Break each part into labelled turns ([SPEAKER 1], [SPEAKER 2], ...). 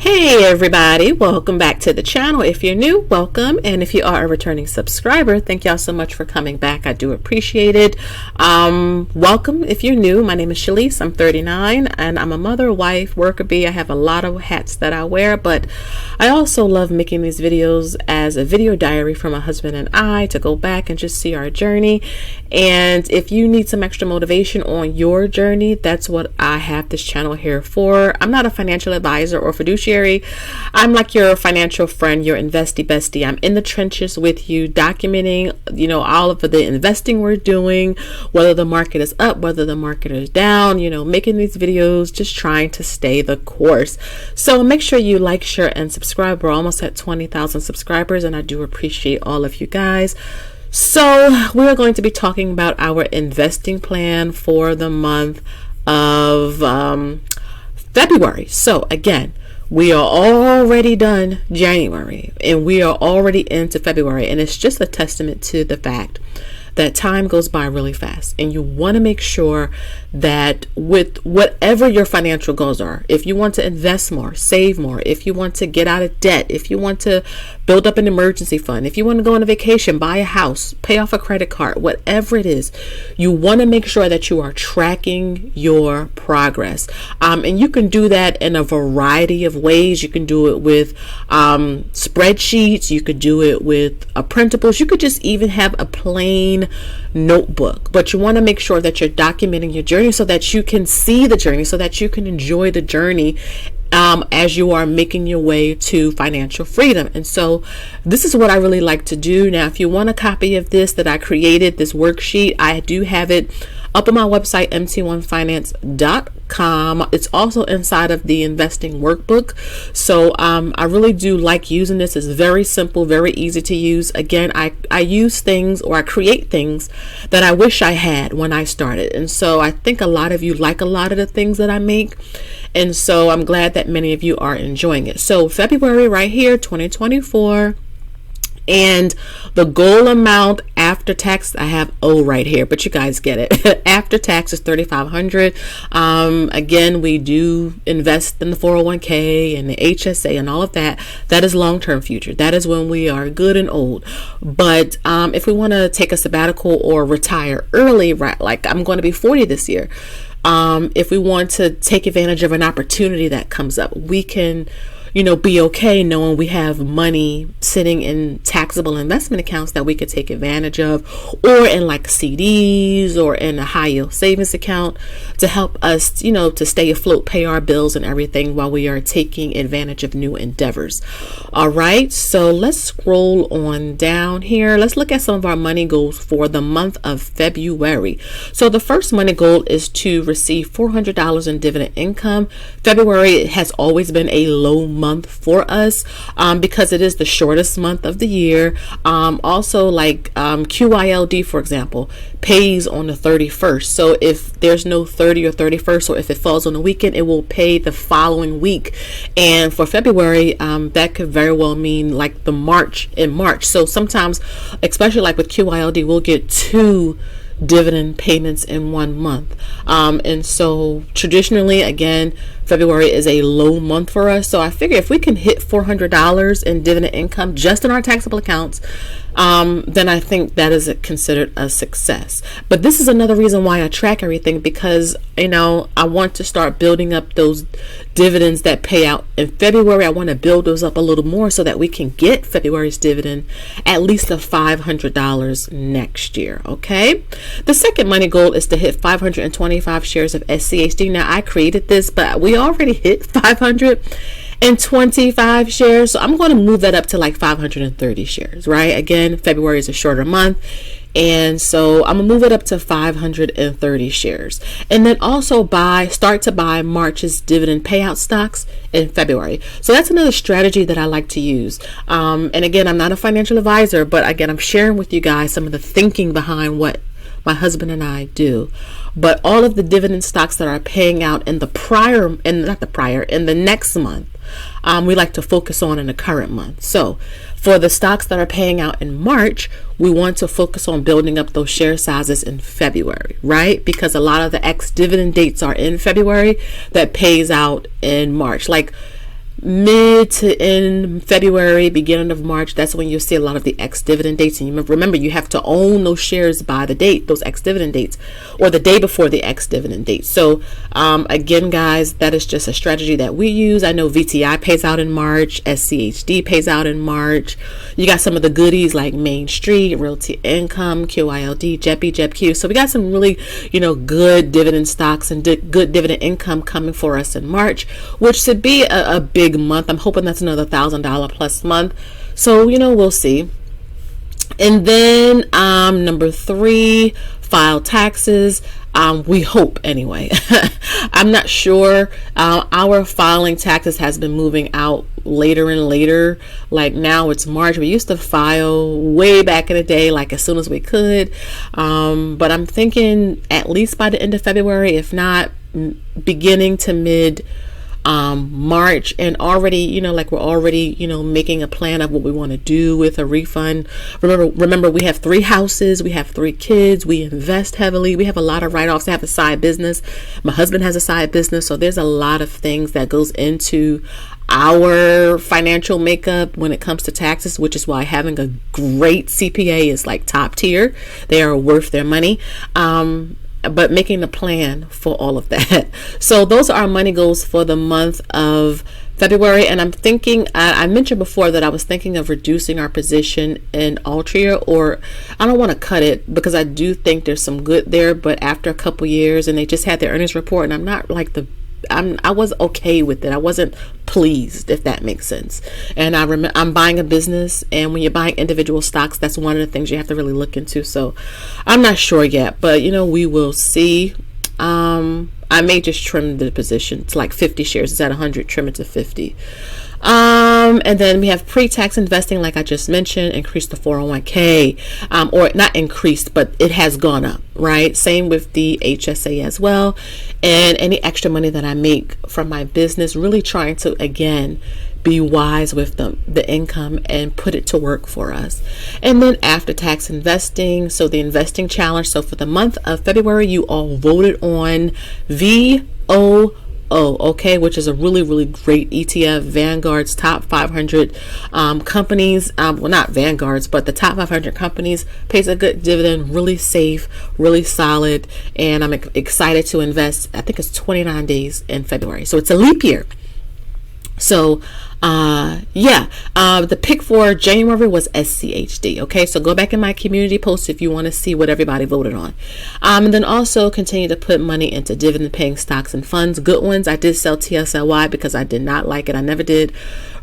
[SPEAKER 1] Hey everybody, welcome back to the channel. If you're new, welcome, and if you are a returning subscriber, thank y'all so much for coming back. I do appreciate it. Welcome if you're new. My name is Shalise. I'm 39 and I'm a mother, wife, worker bee. I have a lot of hats that I wear, but I also love making these videos as a video diary for my husband and I to go back and just see our journey. And if you need some extra motivation on your journey, that's what I have this channel here for. I'm not a financial advisor or fiduciary. I'm like your financial friend, your investy bestie. I'm in the trenches with you, documenting, all of the investing we're doing, whether the market is up, whether the market is down, making these videos, just trying to stay the course. So make sure you like, share, and subscribe. We're almost at 20,000 subscribers, and I do appreciate all of you guys. So we are going to be talking about our investing plan for the month of February. So again, we are already done January and we are already into February, and it's just a testament to the fact that time goes by really fast, and you want to make sure that with whatever your financial goals are, if you want to invest more, save more, if you want to get out of debt, if you want to build up an emergency fund, if you want to go on a vacation, buy a house, pay off a credit card, whatever it is, you want to make sure that you are tracking your progress. And you can do that in a variety of ways. You can do it with spreadsheets. You could do it with printables. You could just even have a plain notebook, but you want to make sure that you're documenting your journey so that you can see the journey, so that you can enjoy the journey as you are making your way to financial freedom. And so this is what I really like to do. Now, if you want a copy of this that I created, this worksheet, I do have it up on my website, mt1finance.com. It's also inside of the investing workbook. So I really do like using this. It's very simple, very easy to use. Again, I use things, or I create things that I wish I had when I started. And so I think a lot of you like a lot of the things that I make. And so I'm glad that many of you are enjoying it. So February right here, 2024. And the goal amount after tax, I have right here, but you guys get it. After tax is $3,500. Again, we do invest in the 401k and the HSA and all of that. That is long-term future. That is when we are good and old. But if we want to take a sabbatical or retire early, right? Like I'm going to be 40 this year. If we want to take advantage of an opportunity that comes up, we can be okay knowing we have money sitting in taxable investment accounts that we could take advantage of, or in like CDs or in a high yield savings account to help us, to stay afloat, pay our bills and everything while we are taking advantage of new endeavors. All right. So let's scroll on down here. Let's look at some of our money goals for the month of February. So the first money goal is to receive $400 in dividend income. February has always been a low month for us because it is the shortest month of the year. Also, like QILD, for example, pays on the 31st. So if there's no 30 or 31st, or if it falls on the weekend, it will pay the following week. And for February, that could very well mean like in March. So sometimes, especially like with QILD, we'll get two dividend payments in 1 month. And so traditionally, again, February is a low month for us. So I figure if we can hit $400 in dividend income just in our taxable accounts, then I think that is considered a success. But this is another reason why I track everything, because I want to start building up those dividends that pay out in February. I want to build those up a little more so that we can get February's dividend at least of $500 next year. Okay. The second money goal is to hit 525 shares of SCHD. Now I created this, but we already hit 525 shares. So I'm going to move that up to like 530 shares, right? Again, February is a shorter month. And so I'm gonna move it up to 530 shares, and then also start to buy March's dividend payout stocks in February. So that's another strategy that I like to use. And again, I'm not a financial advisor, but again, I'm sharing with you guys some of the thinking behind what my husband and I do. But all of the dividend stocks that are paying out in the next month, we like to focus on in the current month. So for the stocks that are paying out in March, we want to focus on building up those share sizes in February, right? Because a lot of the ex-dividend dates are in February that pays out in March. Like mid to end February, beginning of March, that's when you'll see a lot of the ex-dividend dates. And you remember, you have to own those shares by the date, those ex-dividend dates, or the day before the ex-dividend date. So again, guys, that is just a strategy that we use. I know VTI pays out in March, SCHD pays out in March. You got some of the goodies like Main Street, Realty Income, QILD, JEPQ. So we got some really, good dividend stocks and good dividend income coming for us in March, which should be a big month. I'm hoping that's another $1,000 plus month. So, we'll see. And then number 3, file taxes. We hope anyway. I'm not sure. Our filing taxes has been moving out later and later. Like now it's March. We used to file way back in the day, like as soon as we could. But I'm thinking at least by the end of February, if not beginning to mid March. And already, we're already, making a plan of what we want to do with a refund. Remember, we have 3 houses, we have 3 kids, we invest heavily, we have a lot of write-offs. I have a side business. My husband has a side business. So there's a lot of things that goes into our financial makeup when it comes to taxes, which is why having a great CPA is like top tier. They are worth their money. But making a plan for all of that. So those are our money goals for the month of February. And I'm thinking, I mentioned before that I was thinking of reducing our position in Altria, or I don't want to cut it because I do think there's some good there. But after a couple years, and they just had their earnings report, and I'm not like I was okay with it. I wasn't pleased, if that makes sense. And I'm buying a business, and when you're buying individual stocks, that's one of the things you have to really look into. So I'm not sure yet, but we will see. I may just trim the position. It's like 50 shares. It's at 100, trim it to 50. And then we have pre-tax investing, like I just mentioned, increase the 401k, or not increased, but it has gone up, right? Same with the HSA as well. And any extra money that I make from my business, really trying to, again, be wise with the income and put it to work for us. And then after tax investing, so the investing challenge. So for the month of February, you all voted on VOO. Okay, which is a really, really great ETF. Vanguard's top 500 companies, well, not Vanguard's, but the top 500 companies, pays a good dividend, really safe, really solid, and I'm excited to invest. I think it's 29 days in February, so it's a leap year. So the pick for January was SCHD. Okay, so go back in my community post if you want to see what everybody voted on. And then also continue to put money into dividend paying stocks and funds. Good ones. I did sell TSLY because I did not like it. I never did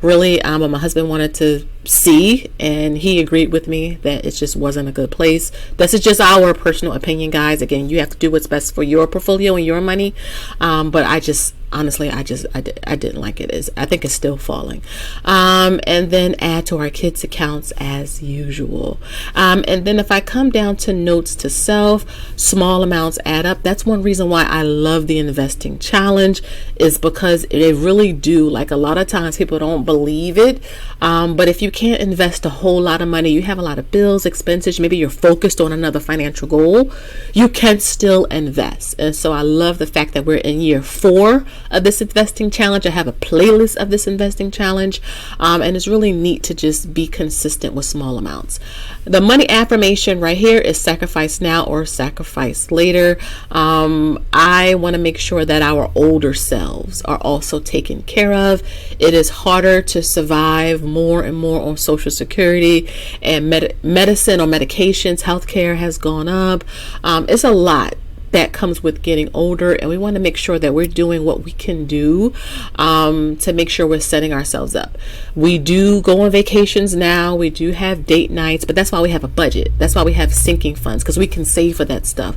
[SPEAKER 1] really. But my husband wanted to see, and he agreed with me that it just wasn't a good place. This is just our personal opinion, guys. Again, you have to do what's best for your portfolio and your money. But I just honestly, I didn't like it. I think it's still falling. And then add to our kids' accounts as usual. And then if I come down to notes to self, small amounts add up. That's one reason why I love the investing challenge, is because they really do. Like a lot of times people don't believe it. But if you can't invest a whole lot of money, you have a lot of bills, expenses, maybe you're focused on another financial goal, you can still invest. And so I love the fact that we're in year 4 of this investing challenge. I have a playlist of this investing challenge, and it's really neat to just be consistent with small amounts. The money affirmation right here is sacrifice now or sacrifice later. I want to make sure that our older selves are also taken care of. It is harder to survive more and more on Social Security, and medicine or medications, healthcare has gone up. It's a lot that comes with getting older, and we want to make sure that we're doing what we can do to make sure we're setting ourselves up. We do go on vacations now, we do have date nights, but that's why we have a budget. That's why we have sinking funds, because we can save for that stuff.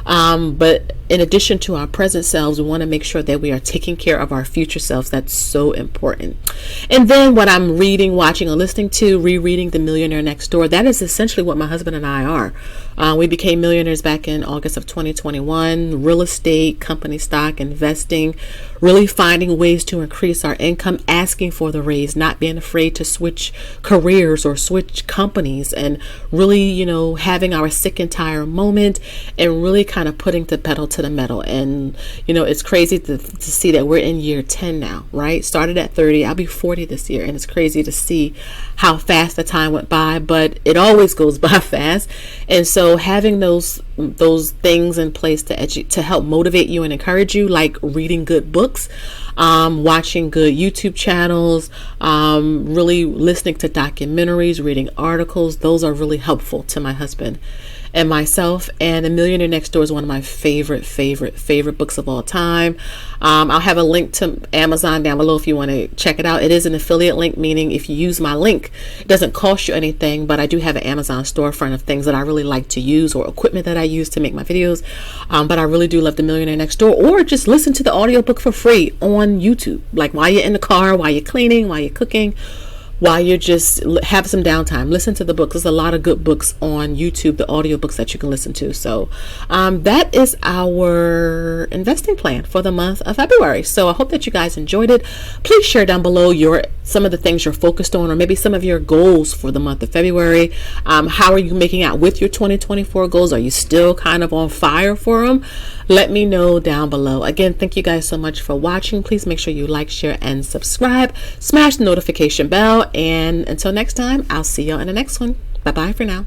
[SPEAKER 1] But in addition to our present selves, we want to make sure that we are taking care of our future selves. That's so important. And then what I'm reading, watching, or listening to, rereading The Millionaire Next Door, that is essentially what my husband and I are. We became millionaires back in August of 2021. Real estate, company stock, investing, really finding ways to increase our income, asking for the raise, not being afraid to switch careers or switch companies, and really, having our sick and tired moment and really kind of putting the pedal to the metal. And, it's crazy to see that we're in year 10 now, right? Started at 30, I'll be 40 this year. And it's crazy to see how fast the time went by, but it always goes by fast. And so having those things in place to help motivate you and encourage you, like reading good books, watching good YouTube channels, really listening to documentaries, reading articles, those are really helpful to my husband and myself. And The Millionaire Next Door is one of my favorite books of all time. I'll have a link to Amazon down below if you want to check it out. It is an affiliate link, meaning if you use my link, it doesn't cost you anything, but I do have an Amazon storefront of things that I really like to use, or equipment that I use to make my videos. But I really do love The Millionaire Next Door, or just listen to the audiobook for free on YouTube, like while you're in the car, while you're cleaning, while you're cooking, while you just have some downtime. Listen to the books. There's a lot of good books on YouTube, the audiobooks that you can listen to. So that is our investing plan for the month of February. So I hope that you guys enjoyed it. Please share down below some of the things you're focused on, or maybe some of your goals for the month of February. How are you making out with your 2024 goals? Are you still kind of on fire for them? Let me know down below. Again, thank you guys so much for watching. Please make sure you like, share, and subscribe. Smash the notification bell. And until next time, I'll see y'all in the next one. Bye-bye for now.